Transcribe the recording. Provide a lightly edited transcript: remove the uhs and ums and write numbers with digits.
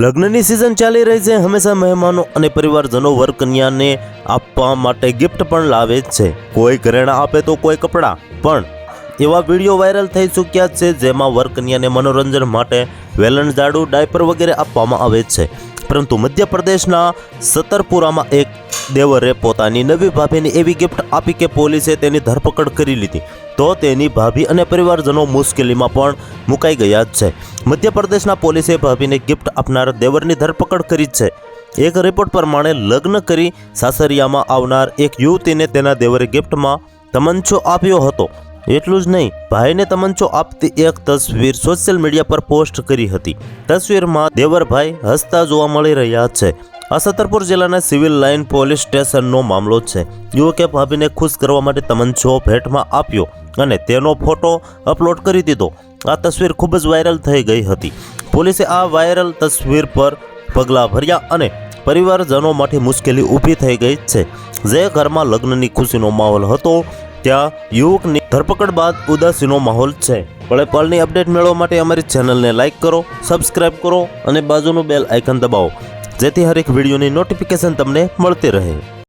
લગ્નની સિઝન ચાલી રહી છે। હંમેશા મહેમાનો અને પરિવારજનો વર કન્યાને આપવા માટે ગિફ્ટ પણ લાવે જ છે। કોઈ ઘરેણાં આપે તો કોઈ કપડાં। પણ એવા વિડીયો વાયરલ થઈ ચૂક્યા છે જેમાં વર કન્યાને મનોરંજન માટે વેલણ ઝાડુ ડાયપર વગેરે આપવામાં આવે છે। પરંતુ મધ્યપ્રદેશના સતરપુરામાં એક દેવરે પોતાની નવી ભાભીને એવી ગિફ્ટ આપી કે પોલીસે તેની ધરપકડ કરી લીધી। તો તેની ભાભી અને પરિવારજનો મુશ્કેલીમાં પણ મુકાઈ ગયા છે। મધ્યપ્રદેશના પોલીસે ભાભીને ગિફ્ટ આપનાર દેવરની ધરપકડ કરી છે। એક રિપોર્ટ પ્રમાણે લગ્ન કરી સાસરિયામાં આવનાર એક યુવતીને તેના દેવરે ગિફ્ટમાં તમંચો આપ્યો હતો। એટલું જ નહીં, ભાઈને તમંચો આપતી એક તસવીર સોશિયલ મીડિયા પર પોસ્ટ કરી હતી। તસવીરમાં દેવરભાઈ હસતા જોવા મળી રહ્યા છે। આ સતરપુર જિલ્લાના સિવિલ લાઇન પોલીસ સ્ટેશનનો મામલો છે। યુવકે ભાભીને ખુશ કરવા માટે તમંચો ભેટમાં આપ્યો અને તેનો ફોટો અપલોડ કરી દીધો। આ તસવીર ખૂબ જ વાયરલ થઈ ગઈ હતી। પોલીસે આ વાયરલ તસવીર પર પગલાં ભર્યા અને પરિવારજનોમાંથી મુશ્કેલી ઊભી થઈ ગઈ છે। જે ઘરમાં લગ્નની ખુશીનો માહોલ હતો ત્યાં યુવકની ધરપકડ બાદ ઉદાસીનો માહોલ છે। પળે પળની અપડેટ મેળવવા માટે અમારી ચેનલને લાઇક કરો, સબસ્ક્રાઇબ કરો અને બાજુનું બેલ આઇકન દબાવો, જેથી હરેક વિડીયોની નોટિફિકેશન તમને મળતી રહે।